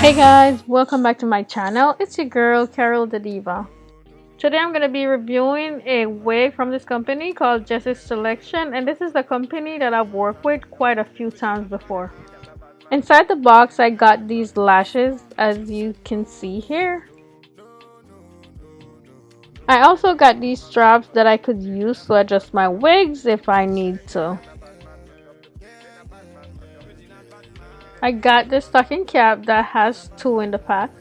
Hey guys, welcome back to my channel. It's your girl Karrill DaDiva. Today I'm going to be reviewing a wig from this company called Jessie's Selection, and this is the company that I've worked with quite a few times before. Inside the box I got these lashes, as you can see here. I also got these straps that I could use to adjust my wigs if I need to. I got this stocking cap that has two in the pack.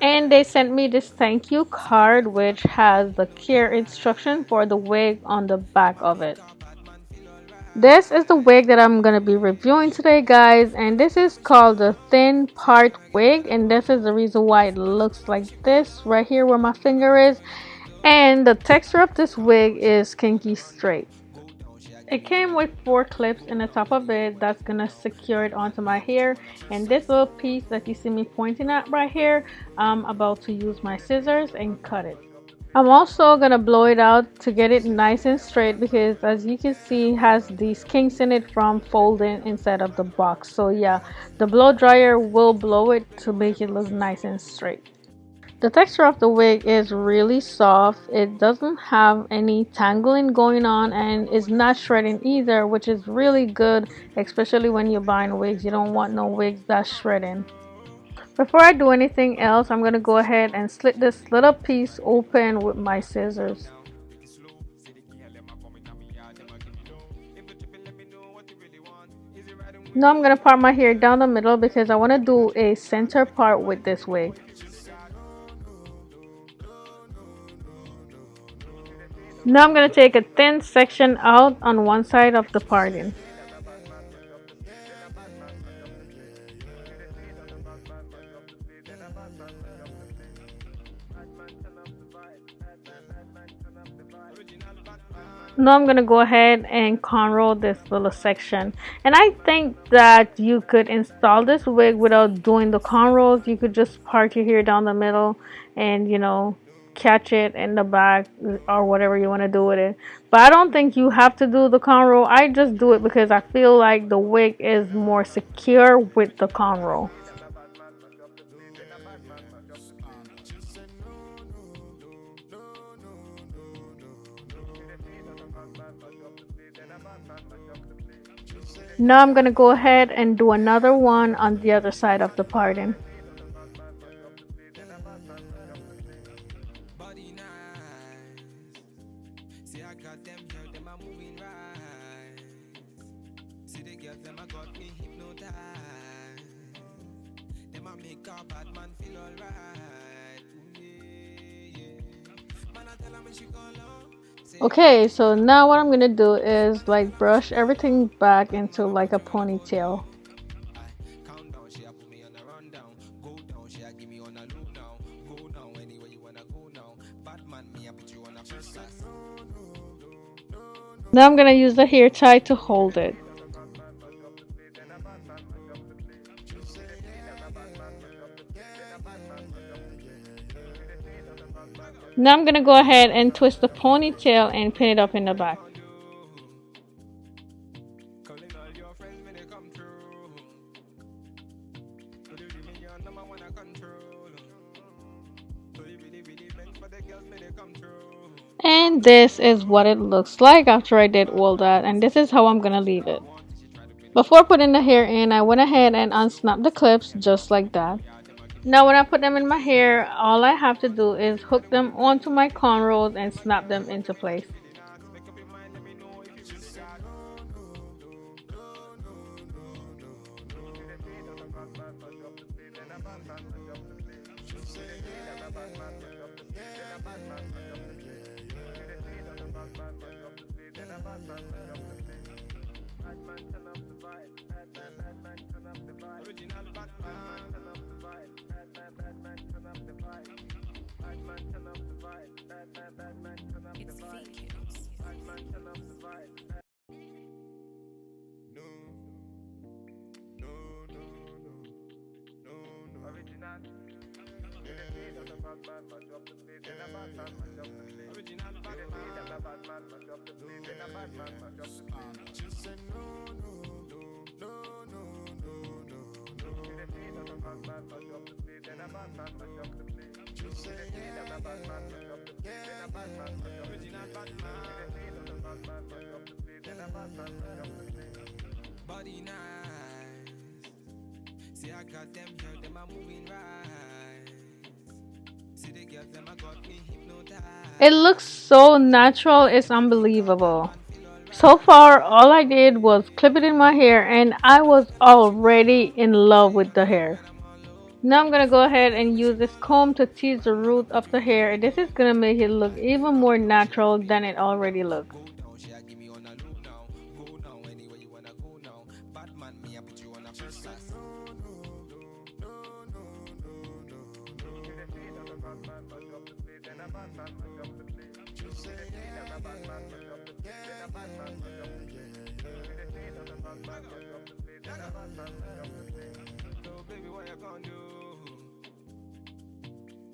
And they sent me this thank you card which has the care instruction for the wig on the back of it. This is the wig that I'm going to be reviewing today, guys, and this is called the thin part wig, and this is the reason why it looks like this right here where my finger is. And the texture of this wig is kinky straight. It came with 4 clips in the top of it that's gonna secure it onto my hair, and this little piece that you see me pointing at right here, I'm about to use my scissors and cut it. I'm also gonna blow it out to get it nice and straight because, as you can see, it has these kinks in it from folding inside of the box. So yeah, the blow dryer will blow it to make it look nice and straight. The texture of the wig is really soft. It doesn't have any tangling going on and is not shredding either, which is really good, especially when you're buying wigs. You don't want no wigs that's shredding. Before I do anything else, I'm going to go ahead and slit this little piece open with my scissors. Now I'm going to part my hair down the middle because I want to do a center part with this wig. Now I'm going to take a thin section out on one side of the parting. Now I'm going to go ahead and cornrow this little section. And I think that you could install this wig without doing the cornrows. You could just part your hair down the middle and, catch it in the back or whatever you want to do with it. But I don't think you have to do the cornrow. I just do it because I feel like the wig is more secure with the cornrow. Now I'm going to go ahead and do another one on the other side of the parting. Okay, so now what I'm gonna do is like brush everything back into like a ponytail. Now I'm gonna use the hair tie to hold it. Now I'm gonna go ahead and twist the ponytail and pin it up in the back. And this is what it looks like after I did all that, and this is how I'm gonna leave it. Before putting the hair in, I went ahead and unsnapped the clips just like that. Now when I put them in my hair, all I have to do is hook them onto my cornrows and snap them into place. Body nice. See, I got them here, them are moving right. See the girls, them I got me hypnotized. It looks so natural, it's unbelievable. So far, all I did was clip it in my hair and I was already in love with the hair. Now I'm gonna go ahead and use this comb to tease the root of the hair. This is gonna make it look even more natural than it already looks.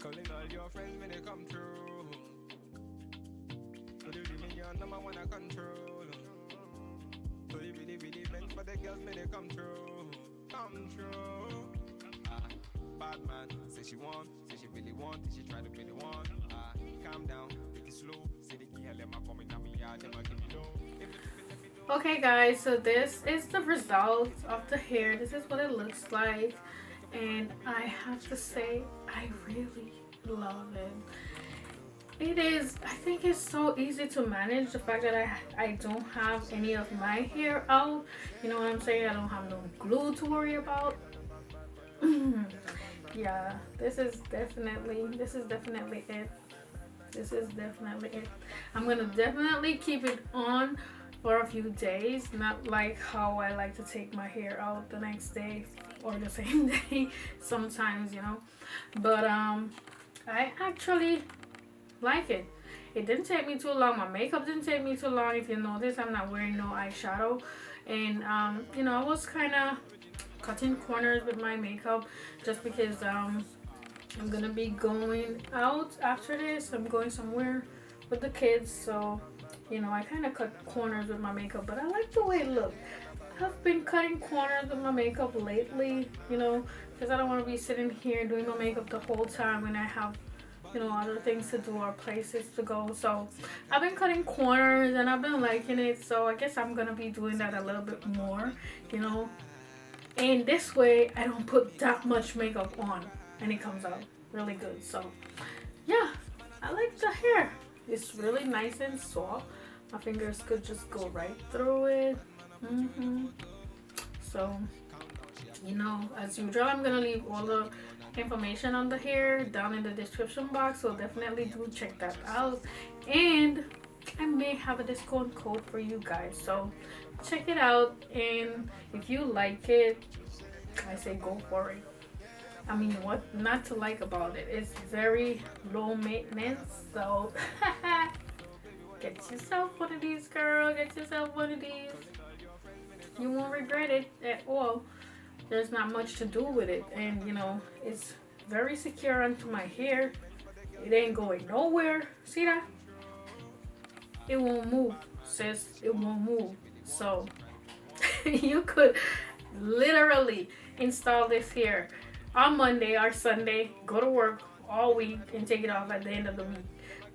Calling all your friends when they come through. So they really your number one I control. So you really, really meant for the girls when they come through. Come through. Bad man, say she want, say she really want, she try to be the one. Calm down, take it slow. Say the girl, let my come in on me yard, them a give me low. Okay guys, so this is the result of the hair. This is what it looks like. And I have to say, I really love it. It is, I think it's so easy to manage. The fact that I don't have any of my hair out. You know what I'm saying? I don't have no glue to worry about. Yeah, this is definitely it. This is definitely it. I'm gonna definitely keep it on for a few days, not like how I like to take my hair out the next day or the same day sometimes, you know. But I actually like it. It didn't take me too long. My makeup didn't take me too long. If you notice, I'm not wearing no eyeshadow. And you know, I was kind of cutting corners with my makeup just because I'm gonna be going out after this. I'm going somewhere with the kids, so you know, I kind of cut corners with my makeup, but I like the way it looks. I've been cutting corners with my makeup lately, you know, because I don't want to be sitting here doing my makeup the whole time when I have, you know, other things to do or places to go. So I've been cutting corners and I've been liking it, so I guess I'm gonna be doing that a little bit more, you know. And this way I don't put that much makeup on and it comes out really good. So yeah, I like the hair. It's really nice and soft. My fingers could just go right through it. So, you know, as usual, I'm gonna leave all the information on the hair down in the description box, so definitely do check that out. And I may have a discount code for you guys, so check it out. And if you like it, I say go for it. I mean, what not to like about it? It's very low maintenance, so get yourself one of these, girl. Get yourself one of these. You won't regret it at all. There's not much to do with it, and you know, it's very secure onto my hair. It ain't going nowhere. See that? It won't move, sis. It won't move. So you could literally install this here on Monday or Sunday, go to work all week and take it off at the end of the week.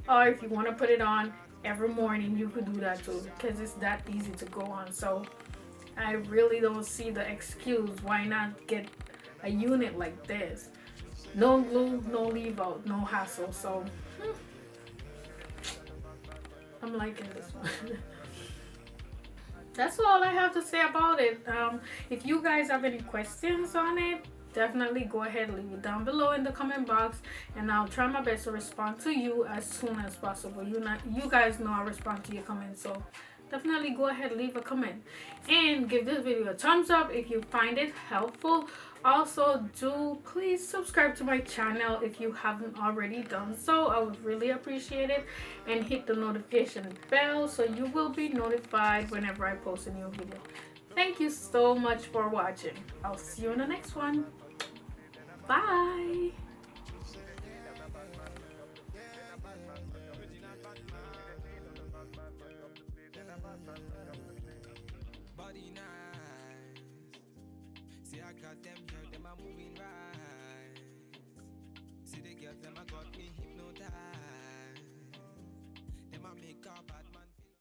Or if you want to put it on every morning, you could do that too, because it's that easy to go on. So I really don't see the excuse why not get a unit like this. No glue, no leave out, no hassle. So I'm liking this one. That's all I have to say about it. If you guys have any questions on it, definitely go ahead and leave it down below in the comment box, and I'll try my best to respond to you as soon as possible. You guys know I respond to your comments, so definitely go ahead and leave a comment and give this video a thumbs up if you find it helpful. Also, do please subscribe to my channel if you haven't already done so. I would really appreciate it, and hit the notification bell so you will be notified whenever I post a new video. Thank you so much for watching. I'll see you in the next one. Bye. cause them here, them are moving right.